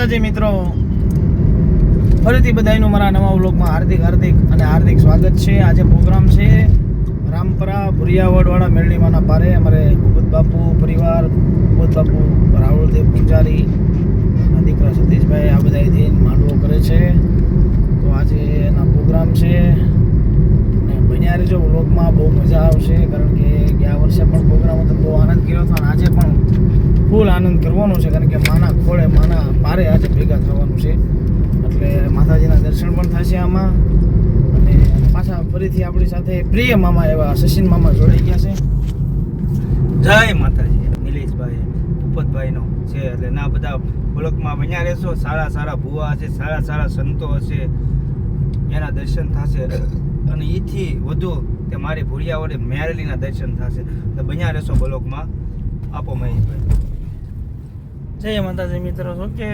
માતાજી મિત્રો, ફરીથી બધાનું મારા નવા વ્લોગમાં હાર્દિક સ્વાગત છે. આજે પ્રોગ્રામ છે રામપરા ભુરિયાવડવાળા મેરડીમાંના પારે. અમારે ભૂપત બાપુ પરિવાર, ભૂપત બાપુ રાહુલદેવ પૂજારી, દીકરા સતીશભાઈ આ બધા જઈને માંડવો કરે છે. તો આજે એના પ્રોગ્રામ છે અને બન્યા રહેજો વ્લોગમાં. બહુ મજા આવશે, કારણ કે ગયા વર્ષે પણ પ્રોગ્રામ હતો, બહુ આનંદ કર્યો હતો અને આજે પણ ફૂલ આનંદ કરવાનો છે, કારણ કે માના ખોળે માના પારે આજે ભેગા થવાનું છે. એટલે માતાજીના દર્શન પણ થશે આમાં. અને પાછા ફરીથી આપણી સાથે પ્રિય મામા એવા સચિન મામા જોડાઈ ગયા છે. જય માતાજી. નિલેશભાઈ ભૂપતભાઈનો છે એટલે ના બધા બ્લોકમાં બન્યા રહેશો. સારા ભુવા હશે, સારા સંતો હશે, એના દર્શન થશે. અને એથી વધુ તે મારી ભુરિયાવડે મેરડીના દર્શન થશે. તો બન્યા રહેશો બ્લોકમાં. આપો મહેશભાઈ. જય માતાજી મિત્રો. જો કે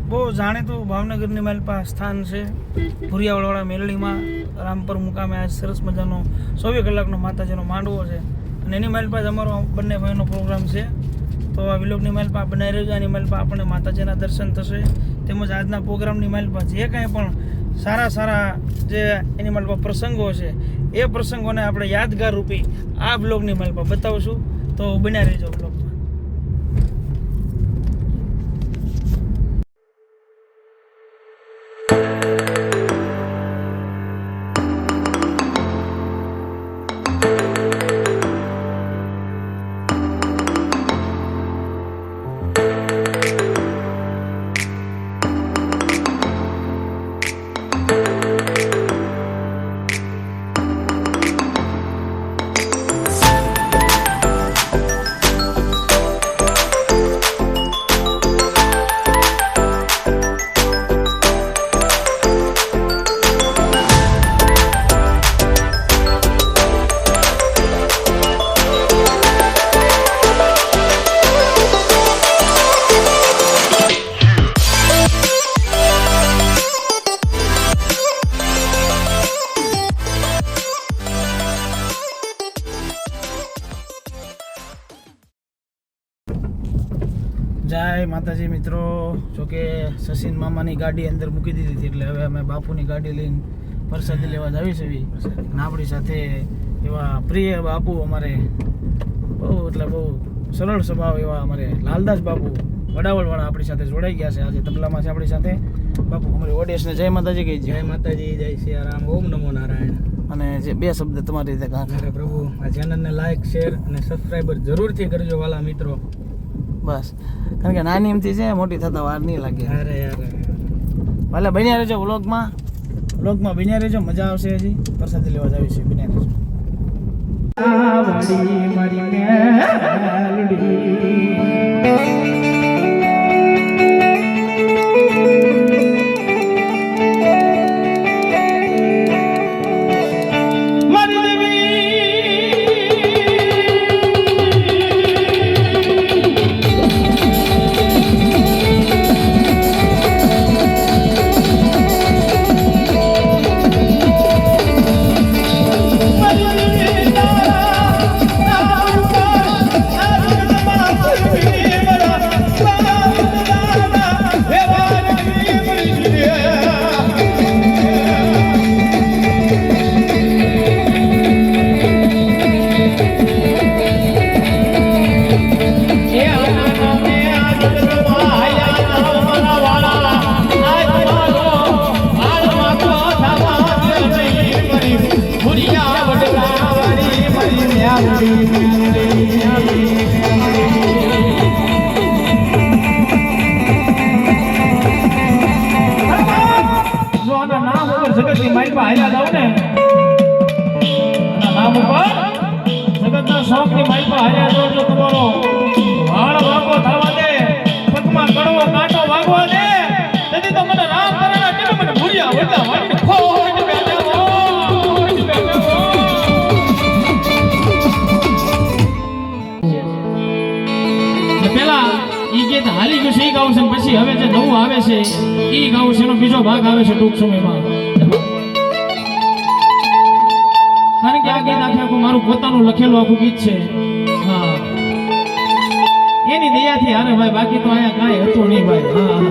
બહુ જાણીતું ભાવનગરની માલપા સ્થાન છે ભુરિયાવડવાળા મેરડીમાં રામપર મુકામે. આજ સરસ મજાનો 24 કલાકનો માતાજીનો માંડવો છે અને એની માલપા જ અમારો બંને ભાઈનો પ્રોગ્રામ છે. તો આ વિલોકની માલપા બનાવી રહેજો. એની માલપા આપણને માતાજીના દર્શન થશે, તેમજ આજના પ્રોગ્રામની માલપા જે કાંઈ પણ સારા જે એની માલપા પ્રસંગો છે એ પ્રસંગોને આપણે યાદગાર રૂપી આ બ્લોગની માલપા બતાવશું. તો બન્યા રહેજો બ્લોગમાં. જય માતાજી મિત્રો. જોકે સચિન મામાની ગાડી અંદર મૂકી દીધી હતી, એટલે હવે અમે બાપુની ગાડી લઈને પ્રસાદી લેવા જાવી છે. અને આપણી સાથે એવા પ્રિય બાપુ અમારે બહુ સરળ સ્વભાવ એવા અમારે લાલદાસ બાપુ વડાવળવાળા આપણી સાથે જોડાઈ ગયા છે. આજે તબલામાં છે આપણી સાથે બાપુ. અમારી ઓડિયન્સને જય માતાજી કહી. જય માતાજી, જય સિયારામ, ઓમ નમો નારાયણ. અને જે 2 શબ્દ તમારી રીતે કહા. અરે પ્રભુ, આ ચેનલને લાઈક, શેર અને સબસ્ક્રાઈબર જરૂરથી કરજો વાલા મિત્રો. બસ, કારણ કે નાની એમથી છે, મોટી થતા વાર નહીં લાગે. અરે યાર ભલે બન્યા રહેજો વ્લોગમાં બન્યા રહેજો, મજા આવશે. હજી પ્રસાદી લેવા જાવી છે, બન્યા રહેજો. જગતની માલપા હાલ્યા જાવ ને, નામ ઉપર જગતના શોખની માલપા હાલ્યા જાવ, જો તમારો વાળ વાગો થવા દે, પગમાં કડવો કાંટો વાગવા દે, તેથી તો મને રામ કરેલા કે મને ભૂલ્યા વળતા વાળીને ખોટ બેઠા પેલા ઈ ગીત હાલી ગયું છે, ઈ ગાવું છે. પછી હવે જે નવું આવે છે ઈ ગાવું છે, એનો બીજો ભાગ આવે છે ટૂંક સમયમાં. કારણ કે આ ગીત આખું મારું પોતાનું લખેલું આખું ગીત છે. હા, એની દયાથી હારે ભાઈ, બાકી તો અહીંયા કાંઈ હતું નહીં ભાઈ. હા હા.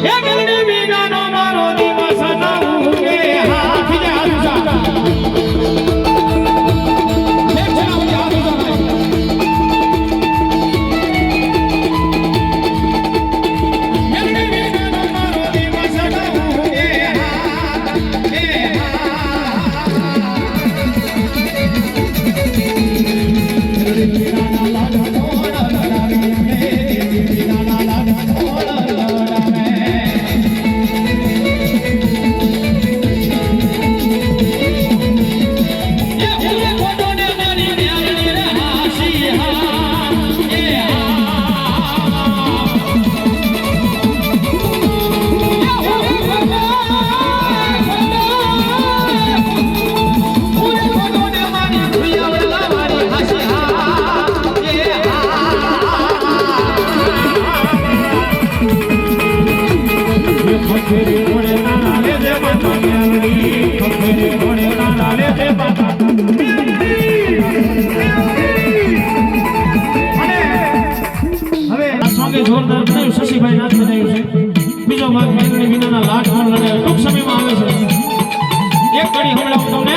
હે ગરડી વિનાનો મારો દિવસ નવું કે હાથ જાતા. જોરદાર બનાવ્યું, શશીભાઈ નાથ બનાવ્યું છે. બીજો ભાગ મેલડી વિનાના લાડ પણ લડે ટૂંક સમયમાં આવે છે. એક કડી હમણાં તમને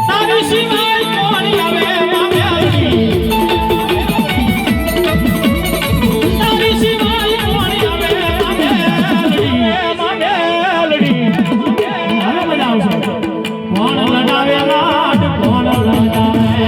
તારી સિવાય કોણ આવે મામેલી, તારી સિવાય કોણ આવે મામેલી. હવે મજા આવશે. કોણ લડાવે લાડ, કોણ લડાવે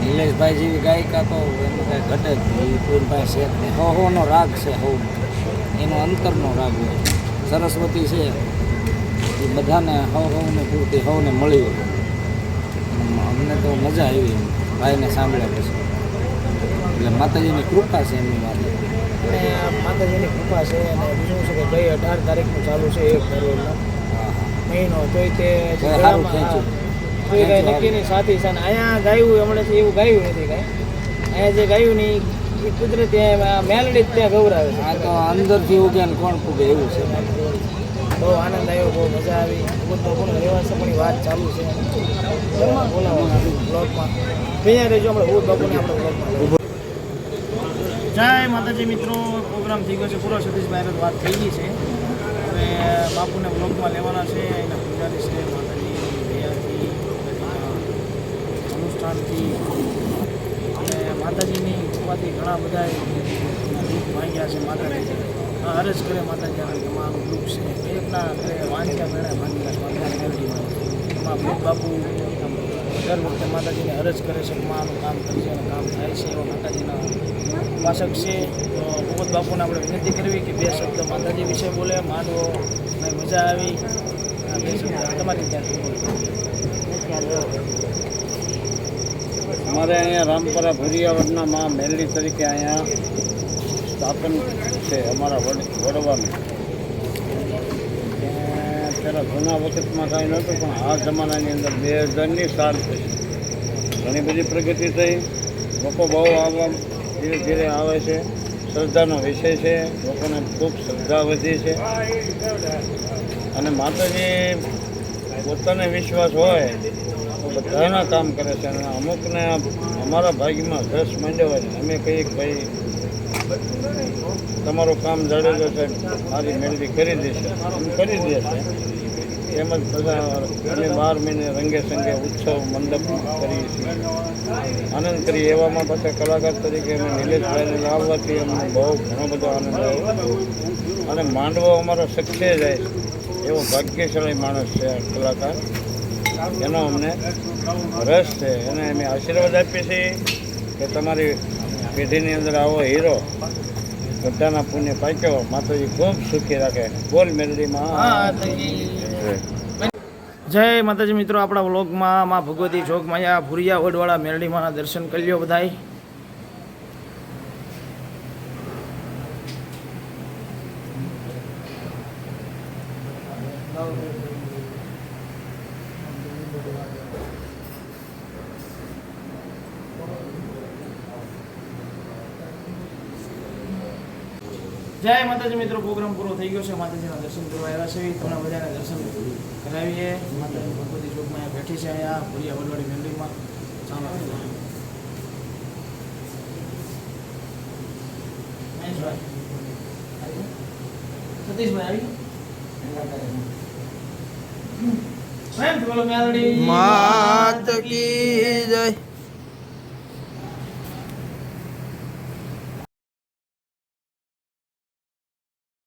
નિલેશભાઈ જેવી ગાયિકા તો એનું કાંઈ ઘટે જ નહીં. પૂરભાઈ શેઠ ને હો નો રાગ છે, હો એનો અંતરનો રાગ હોય. સરસ્વતી છે એ બધાને હવને પૂરતી હવને મળી અમને તો મજા આવી ભાઈને સાંભળ્યા પછી એટલે માતાજીની કૃપા છે એમની માટે. અને માતાજીની કૃપા છે અને બીજું છે કે ગઈ 18 તારીખનું ચાલુ છે 1 ફેબ્રુઆરીનો હા હા મહિનો તોય તે તોય સારું ગળામાં ખેંચ્યું. કોઈ કાંઈ નક્કી નહીં સાથી છે ને અહીંયા ગાયું હમણાંથી એવું ગાયું નથી કાંઈ અહીંયા જે ગાયું નહીં એ કુદરતી મેલડી જ ત્યાં ગૌરાવે છે. આ તો અંદરથી ઉગે ને કોણ પૂગે એવું છે. બહુ આનંદ આવ્યો, બહુ મજા આવી. ભૂતબાપુનો રહેવાસપણની વાત ચાલુ છે. બોલાવો બ્લોગમાં અહીંયા રહેજો. આપણે ભૂતબાપુને આપણે બ્લોગમાં જય માતાજી મિત્રો. પ્રોગ્રામ થઈ ગયો છે પૂરો. સતીશભાઈ વાત થઈ ગઈ છે. હવે બાપુને બ્લોગમાં લેવાના છે. એના પૂજારી છે માતાજી દયાથી અનુષ્ઠાનથી અને માતાજીની કૃપાથી ઘણા બધા દુઃખ ભાંગ્યા છે. માતાજી અરજ કરે માતાજી આવે તમારું દુઃખ છે એકના ઘરે વાંચ્યા મેળા માતાજીમાં એમાં ભૂત બાપુ દર વખતે માતાજીને અરજ કરે છે કે માનું કામ કરશે અને કામ થાય છે એવા માતાજીના ઉપાસક છે. તો ભૂત બાપુને આપણે વિનંતી કરવી કે 2 શબ્દ માતાજી વિશે બોલે. માંડવો મને મજા આવી. આ 2 શબ્દ તમારી ત્યાં અમારે અહીંયા રામપરા ભુરિયાવડના માં મેલડી તરીકે અહીંયા સ્થાપન છે અમારા વડવાનું. પહેલાં જૂના વખતમાં કાંઈ નહોતું પણ આ જમાનાની અંદર 2000ની સાલ થઈ. ઘણી બધી પ્રગતિ થઈ. લોકો બહુ આવવા ધીરે ધીરે આવે છે. શ્રદ્ધાનો વિષય છે. લોકોને ખૂબ શ્રદ્ધા વધી છે અને માતાજી પોતાને વિશ્વાસ હોય તો બધાના કામ કરે છે અને અમુકને અમારા ભાગ્યમાં રસ માંડ્યો હોય ને અમે કહીએ કે ભાઈ તમારું કામ જડેલું છે મારી મેળવી કરી દેશે એમ કરી દેશે. એમ જ બધા અમે 12 મહિને રંગે સંગે ઉત્સવ મંડપમાં કરીએ છીએ, આનંદ કરીએ. એવામાં પાછા કલાકાર તરીકે અમે નિલેશભાઈને લાવવાથી અમને બહુ ઘણો બધો આનંદ આવ્યો અને માંડવો અમારો સખ્ય જાય એવો ભાગ્યશાળી માણસ છે આ કલાકાર. એનો અમને રસ છે. એને અમે આશીર્વાદ આપીએ છીએ કે તમારી પેઢીની અંદર આવો હીરો બધાના પુણ્ય પાક્યો. માતાજી ખૂબ સુખી રાખે. બોલ મેલડીમાં જય માતાજી મિત્રો. આપણા વ્લોગમાં માં ભગવતી ચોકમાં અહીંયા ભુરિયા વડવાળા મેરડીમાંના દર્શન કરી લ્યો બધાય. જય માતાજી મિત્રો. પ્રોગ્રામ પૂરો થઈ ગયો છે. માતાજીના દર્શન કરવા આવ્યા છે. ઘણા બધાને દર્શન કરાવીએ. માતાજી ભગવતી ચોકમાં અહીંયા બેઠી છે. અહીંયા ભુરિયા વડવાળી મેરડીમાં ચાલો સતીશભાઈ આવી બોલો મેલડી માત કી